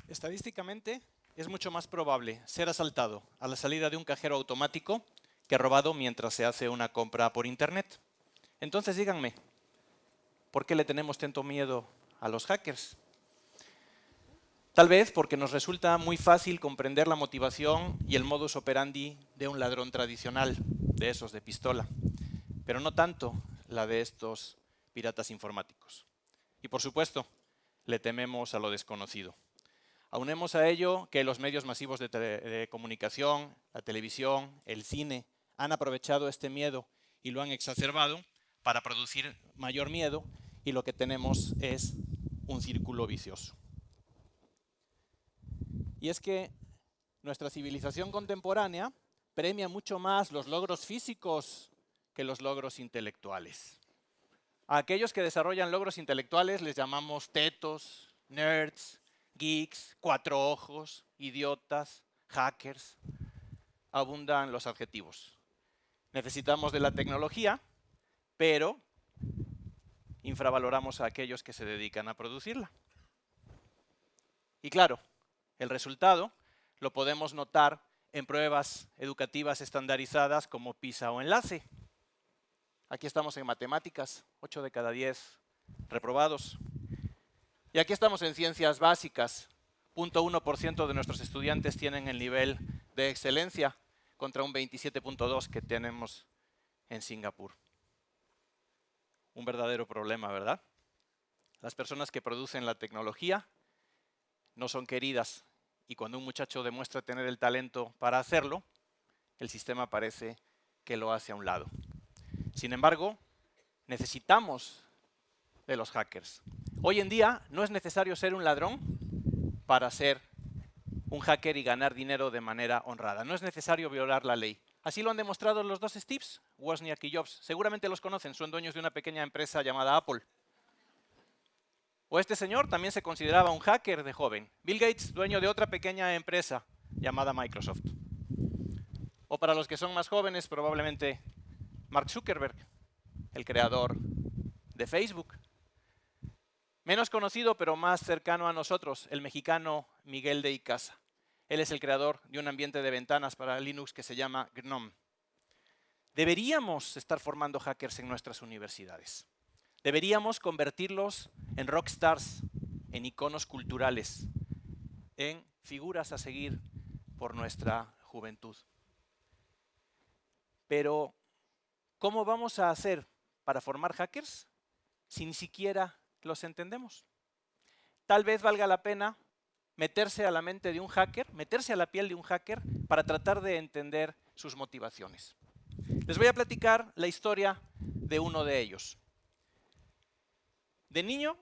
Estadísticamente, es mucho más probable ser asaltado a la salida de un cajero automático que robado mientras se hace una compra por Internet. Entonces díganme, ¿por qué le tenemos tanto miedo a los hackers? Tal vez porque nos resulta muy fácil comprender la motivación y el modus operandi de un ladrón tradicional, de esos de pistola, pero no tanto la de estos piratas informáticos. Y por supuesto, le tememos a lo desconocido. Aunemos a ello que los medios masivos de comunicación, la televisión, el cine, han aprovechado este miedo y lo han exacerbado para producir mayor miedo, y lo que tenemos es un círculo vicioso. Y es que nuestra civilización contemporánea premia mucho más los logros físicos que los logros intelectuales. A aquellos que desarrollan logros intelectuales les llamamos tetos, nerds, geeks, cuatro ojos, idiotas, hackers. Abundan los adjetivos. Necesitamos de la tecnología, pero infravaloramos a aquellos que se dedican a producirla. Y claro, el resultado lo podemos notar en pruebas educativas estandarizadas como PISA o Enlace. Aquí estamos en matemáticas, 8 de cada 10 reprobados. Y aquí estamos en ciencias básicas, 0.1% de nuestros estudiantes tienen el nivel de excelencia contra un 27.2% que tenemos en Singapur. Un verdadero problema, ¿verdad? Las personas que producen la tecnología no son queridas, y cuando un muchacho demuestra tener el talento para hacerlo, el sistema parece que lo hace a un lado. Sin embargo, necesitamos de los hackers. Hoy en día no es necesario ser un ladrón para ser un hacker y ganar dinero de manera honrada. No es necesario violar la ley. Así lo han demostrado los dos Steves, Wozniak y Jobs. Seguramente los conocen, son dueños de una pequeña empresa llamada Apple. O este señor también se consideraba un hacker de joven. Bill Gates, dueño de otra pequeña empresa llamada Microsoft. O para los que son más jóvenes, probablemente Mark Zuckerberg, el creador de Facebook. Menos conocido, pero más cercano a nosotros, el mexicano Miguel de Icaza. Él es el creador de un ambiente de ventanas para Linux que se llama GNOME. Deberíamos estar formando hackers en nuestras universidades. Deberíamos convertirlos en rockstars, en iconos culturales, en figuras a seguir por nuestra juventud. Pero, ¿cómo vamos a hacer para formar hackers si ni siquiera los entendemos? Tal vez valga la pena meterse a la mente de un hacker, meterse a la piel de un hacker para tratar de entender sus motivaciones. Les voy a platicar la historia de uno de ellos. De niño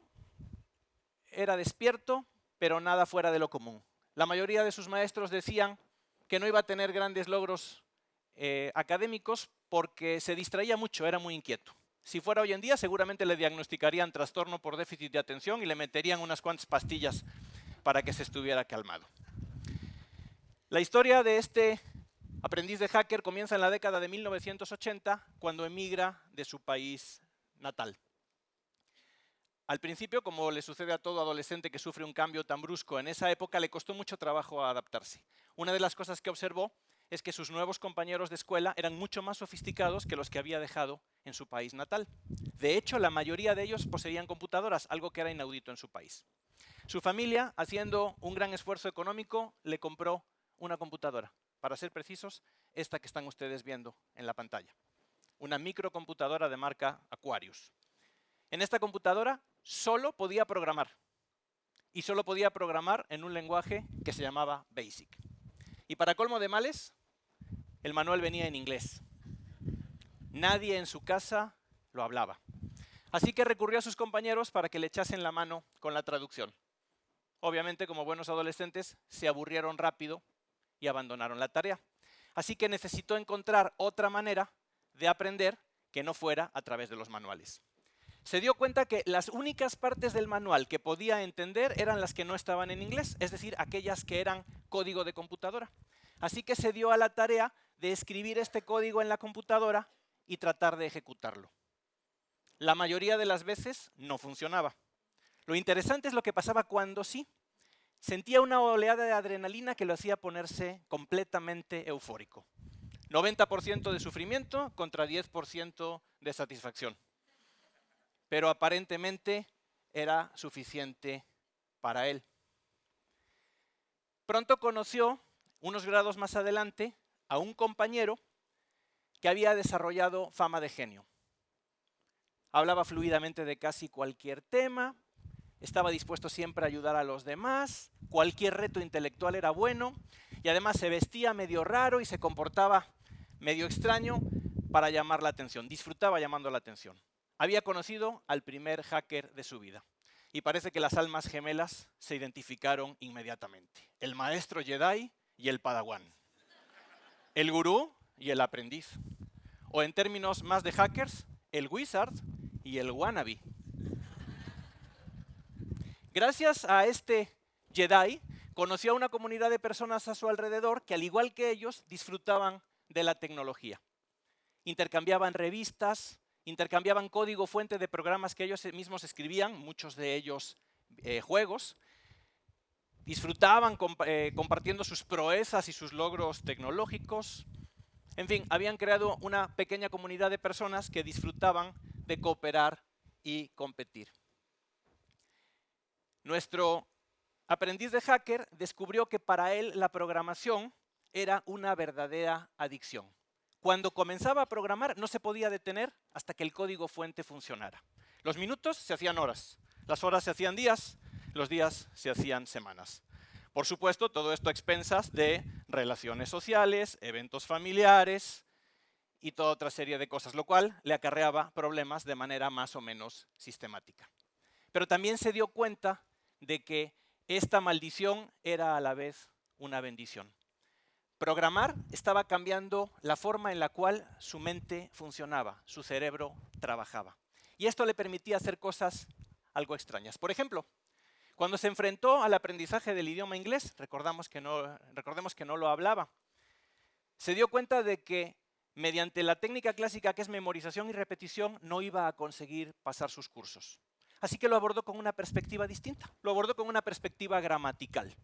era despierto, pero nada fuera de lo común. La mayoría de sus maestros decían que no iba a tener grandes logros académicos porque se distraía mucho, era muy inquieto. Si fuera hoy en día, seguramente le diagnosticarían trastorno por déficit de atención y le meterían unas cuantas pastillas para que se estuviera calmado. La historia de este aprendiz de hacker comienza en la década de 1980, cuando emigra de su país natal. Al principio, como le sucede a todo adolescente que sufre un cambio tan brusco en esa época, le costó mucho trabajo adaptarse. Una de las cosas que observó es que sus nuevos compañeros de escuela eran mucho más sofisticados que los que había dejado en su país natal. De hecho, la mayoría de ellos poseían computadoras, algo que era inaudito en su país. Su familia, haciendo un gran esfuerzo económico, le compró una computadora. Para ser precisos, esta que están ustedes viendo en la pantalla. Una microcomputadora de marca Aquarius. En esta computadora solo podía programar. Y solo podía programar en un lenguaje que se llamaba BASIC. Y para colmo de males, el manual venía en inglés. Nadie en su casa lo hablaba. Así que recurrió a sus compañeros para que le echasen la mano con la traducción. Obviamente, como buenos adolescentes, se aburrieron rápido y abandonaron la tarea. Así que necesitó encontrar otra manera de aprender que no fuera a través de los manuales. Se dio cuenta que las únicas partes del manual que podía entender eran las que no estaban en inglés, es decir, aquellas que eran código de computadora. Así que se dio a la tarea de escribir este código en la computadora y tratar de ejecutarlo. La mayoría de las veces no funcionaba. Lo interesante es lo que pasaba cuando sí. sentía una oleada de adrenalina que lo hacía ponerse completamente eufórico. 90% de sufrimiento contra 10% de satisfacción. Pero aparentemente era suficiente para él. Pronto conoció, unos grados más adelante, a un compañero que había desarrollado fama de genio. Hablaba fluidamente de casi cualquier tema, estaba dispuesto siempre a ayudar a los demás, cualquier reto intelectual era bueno, y además se vestía medio raro y se comportaba medio extraño para llamar la atención, disfrutaba llamando la atención. Había conocido al primer hacker de su vida, y parece que las almas gemelas se identificaron inmediatamente. El maestro Jedi y el Padawan. El gurú y el aprendiz. O en términos más de hackers, el wizard y el wannabe. Gracias a este Jedi, conoció a una comunidad de personas a su alrededor que, al igual que ellos, disfrutaban de la tecnología. Intercambiaban revistas, intercambiaban código fuente de programas que ellos mismos escribían, muchos de ellos juegos. Disfrutaban compartiendo sus proezas y sus logros tecnológicos. En fin, habían creado una pequeña comunidad de personas que disfrutaban de cooperar y competir. Nuestro aprendiz de hacker descubrió que para él la programación era una verdadera adicción. Cuando comenzaba a programar no se podía detener hasta que el código fuente funcionara. Los minutos se hacían horas, las horas se hacían días, los días se hacían semanas. Por supuesto, todo esto a expensas de relaciones sociales, eventos familiares y toda otra serie de cosas, lo cual le acarreaba problemas de manera más o menos sistemática. Pero también se dio cuenta de que esta maldición era a la vez una bendición. Programar estaba cambiando la forma en la cual su mente funcionaba, su cerebro trabajaba. Y esto le permitía hacer cosas algo extrañas. Por ejemplo, cuando se enfrentó al aprendizaje del idioma inglés, recordemos que no lo hablaba, se dio cuenta de que mediante la técnica clásica que es memorización y repetición no iba a conseguir pasar sus cursos. Así que lo abordó con una perspectiva distinta, lo abordó con una perspectiva gramatical.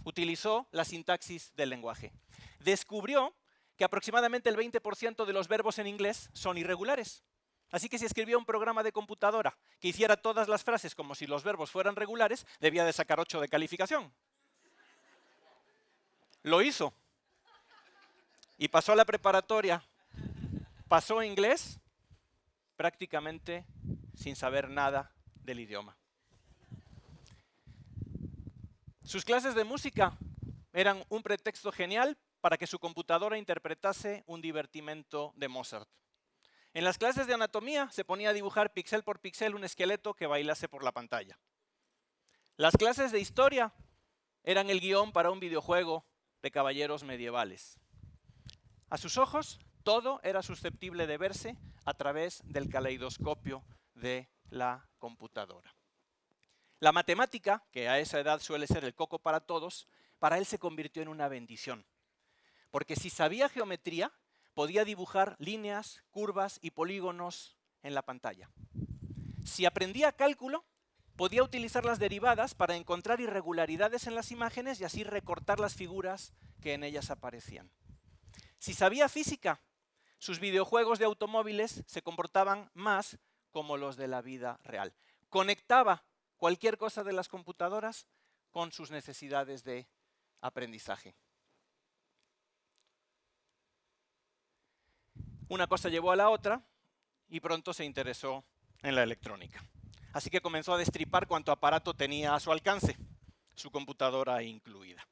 Utilizó la sintaxis del lenguaje. Descubrió que aproximadamente el 20% de los verbos en inglés son irregulares. Así que si escribía un programa de computadora que hiciera todas las frases como si los verbos fueran regulares, debía de sacar 8 de calificación. Lo hizo. Y pasó a la preparatoria. Pasó a inglés prácticamente sin saber nada del idioma. Sus clases de música eran un pretexto genial para que su computadora interpretase un divertimento de Mozart. En las clases de anatomía se ponía a dibujar píxel por píxel un esqueleto que bailase por la pantalla. Las clases de historia eran el guión para un videojuego de caballeros medievales. A sus ojos, todo era susceptible de verse a través del caleidoscopio de la computadora. La matemática, que a esa edad suele ser el coco para todos, para él se convirtió en una bendición. Porque si sabía geometría, podía dibujar líneas, curvas y polígonos en la pantalla. Si aprendía cálculo, podía utilizar las derivadas para encontrar irregularidades en las imágenes y así recortar las figuras que en ellas aparecían. Si sabía física, sus videojuegos de automóviles se comportaban más como los de la vida real. Conectaba cualquier cosa de las computadoras con sus necesidades de aprendizaje. Una cosa llevó a la otra y pronto se interesó en la electrónica. Así que comenzó a destripar cuanto aparato tenía a su alcance, su computadora incluida.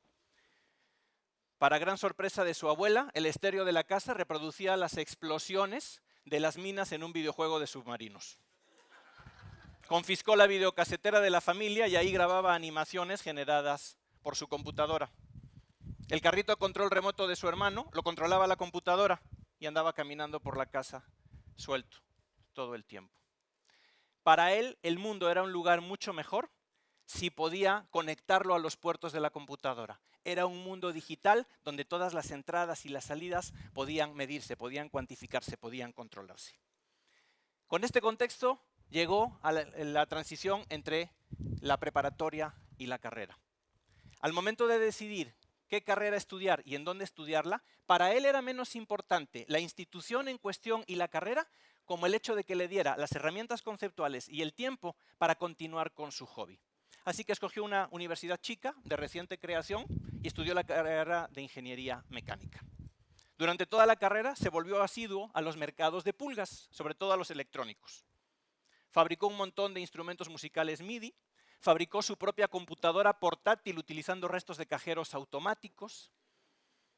Para gran sorpresa de su abuela, el estéreo de la casa reproducía las explosiones de las minas en un videojuego de submarinos. Confiscó la videocasetera de la familia y ahí grababa animaciones generadas por su computadora. El carrito a control remoto de su hermano lo controlaba la computadora y andaba caminando por la casa suelto todo el tiempo. Para él, el mundo era un lugar mucho mejor si podía conectarlo a los puertos de la computadora. Era un mundo digital donde todas las entradas y las salidas podían medirse, podían cuantificarse, podían controlarse. Con este contexto llegó a la transición entre la preparatoria y la carrera. Al momento de decidir qué carrera estudiar y en dónde estudiarla, para él era menos importante la institución en cuestión y la carrera como el hecho de que le diera las herramientas conceptuales y el tiempo para continuar con su hobby. Así que escogió una universidad chica, de reciente creación, y estudió la carrera de Ingeniería Mecánica. Durante toda la carrera se volvió asiduo a los mercados de pulgas, sobre todo a los electrónicos. Fabricó un montón de instrumentos musicales MIDI, fabricó su propia computadora portátil utilizando restos de cajeros automáticos,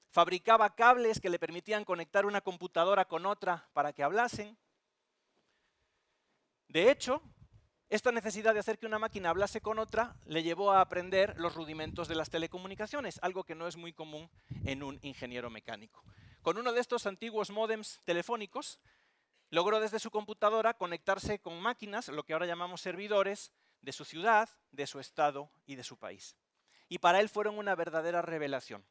fabricaba cables que le permitían conectar una computadora con otra para que hablasen. De hecho, esta necesidad de hacer que una máquina hablase con otra le llevó a aprender los rudimentos de las telecomunicaciones, algo que no es muy común en un ingeniero mecánico. Con uno de estos antiguos módems telefónicos, logró desde su computadora conectarse con máquinas, lo que ahora llamamos servidores, de su ciudad, de su estado y de su país. Y para él fueron una verdadera revelación.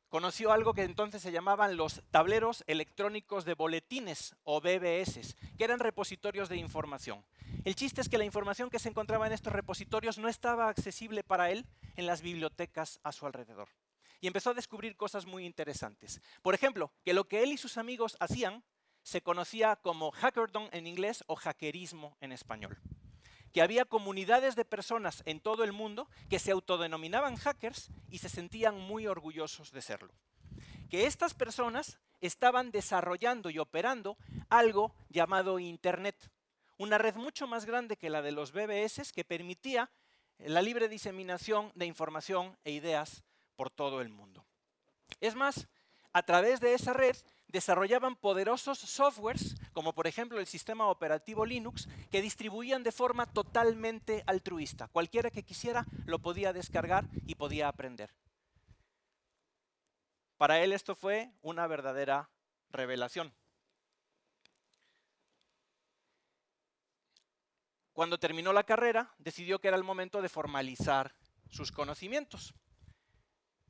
Conoció algo que entonces se llamaban los tableros electrónicos de boletines, o BBS, que eran repositorios de información. El chiste es que la información que se encontraba en estos repositorios no estaba accesible para él en las bibliotecas a su alrededor. Y empezó a descubrir cosas muy interesantes. Por ejemplo, que lo que él y sus amigos hacían se conocía como hackerdom en inglés o hackerismo en español. Que había comunidades de personas en todo el mundo que se autodenominaban hackers y se sentían muy orgullosos de serlo. Que estas personas estaban desarrollando y operando algo llamado Internet, una red mucho más grande que la de los BBS que permitía la libre diseminación de información e ideas por todo el mundo. Es más, a través de esa red desarrollaban poderosos softwares, como por ejemplo el sistema operativo Linux, que distribuían de forma totalmente altruista. Cualquiera que quisiera lo podía descargar y podía aprender. Para él esto fue una verdadera revelación. Cuando terminó la carrera, decidió que era el momento de formalizar sus conocimientos.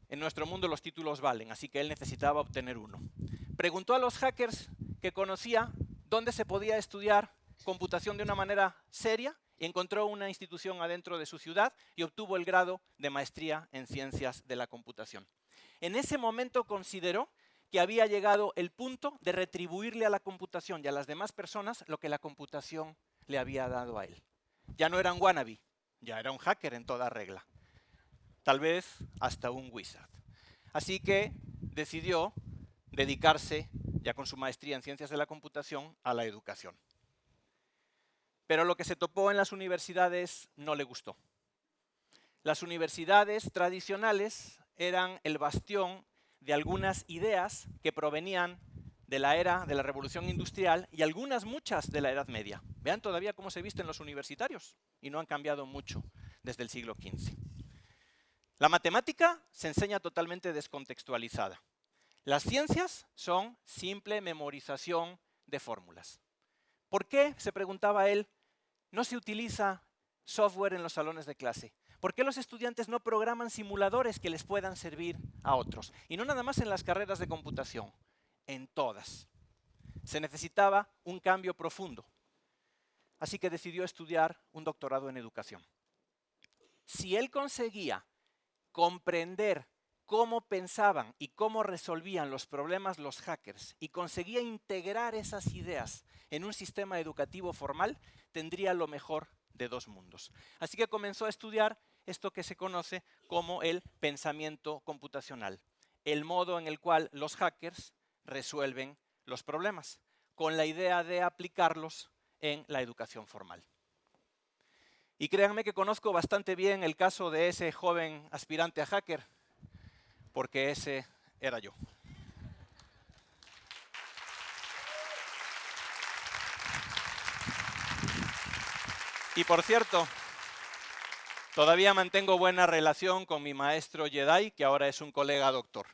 En nuestro mundo los títulos valen, así que él necesitaba obtener uno. Preguntó a los hackers que conocía dónde se podía estudiar computación de una manera seria y encontró una institución adentro de su ciudad y obtuvo el grado de maestría en ciencias de la computación. En ese momento consideró que había llegado el punto de retribuirle a la computación y a las demás personas lo que la computación le había dado a él. Ya no era un wannabe, ya era un hacker en toda regla. Tal vez hasta un wizard. Así que decidió dedicarse, ya con su maestría en ciencias de la computación, a la educación. Pero lo que se topó en las universidades no le gustó. Las universidades tradicionales eran el bastión de algunas ideas que provenían de la era de la Revolución Industrial y muchas de la Edad Media. Vean todavía cómo se visten los universitarios y no han cambiado mucho desde el siglo XV. La matemática se enseña totalmente descontextualizada. Las ciencias son simple memorización de fórmulas. ¿Por qué, se preguntaba él, no se utiliza software en los salones de clase? ¿Por qué los estudiantes no programan simuladores que les puedan servir a otros? Y no nada más en las carreras de computación, en todas. Se necesitaba un cambio profundo. Así que decidió estudiar un doctorado en educación. Si él conseguía comprender cómo pensaban y cómo resolvían los problemas los hackers y conseguía integrar esas ideas en un sistema educativo formal, tendría lo mejor de dos mundos. Así que comenzó a estudiar esto que se conoce como el pensamiento computacional, el modo en el cual los hackers resuelven los problemas, con la idea de aplicarlos en la educación formal. Y créanme que conozco bastante bien el caso de ese joven aspirante a hacker, porque ese era yo. Y por cierto, todavía mantengo buena relación con mi maestro Jedi, que ahora es un colega doctor.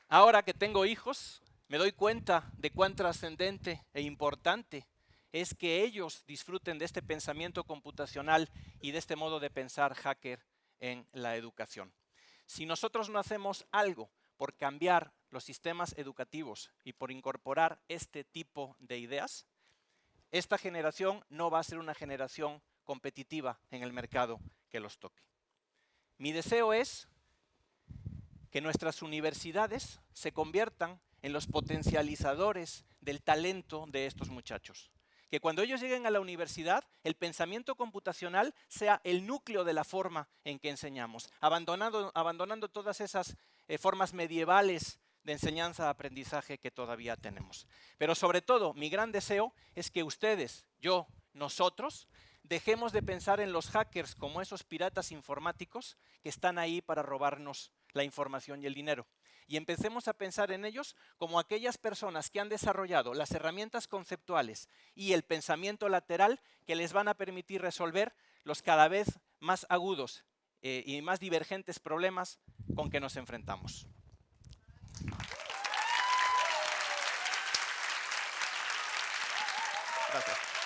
Ahora que tengo hijos, me doy cuenta de cuán trascendente e importante es que ellos disfruten de este pensamiento computacional y de este modo de pensar hacker en la educación. Si nosotros no hacemos algo por cambiar los sistemas educativos y por incorporar este tipo de ideas, esta generación no va a ser una generación competitiva en el mercado que los toque. Mi deseo es que nuestras universidades se conviertan en los potencializadores del talento de estos muchachos. Que cuando ellos lleguen a la universidad, el pensamiento computacional sea el núcleo de la forma en que enseñamos, abandonando todas esas formas medievales de enseñanza-aprendizaje que todavía tenemos. Pero sobre todo, mi gran deseo es que ustedes, yo, nosotros, dejemos de pensar en los hackers como esos piratas informáticos que están ahí para robarnos la información y el dinero. Y empecemos a pensar en ellos como aquellas personas que han desarrollado las herramientas conceptuales y el pensamiento lateral que les van a permitir resolver los cada vez más agudos y más divergentes problemas con que nos enfrentamos. Gracias.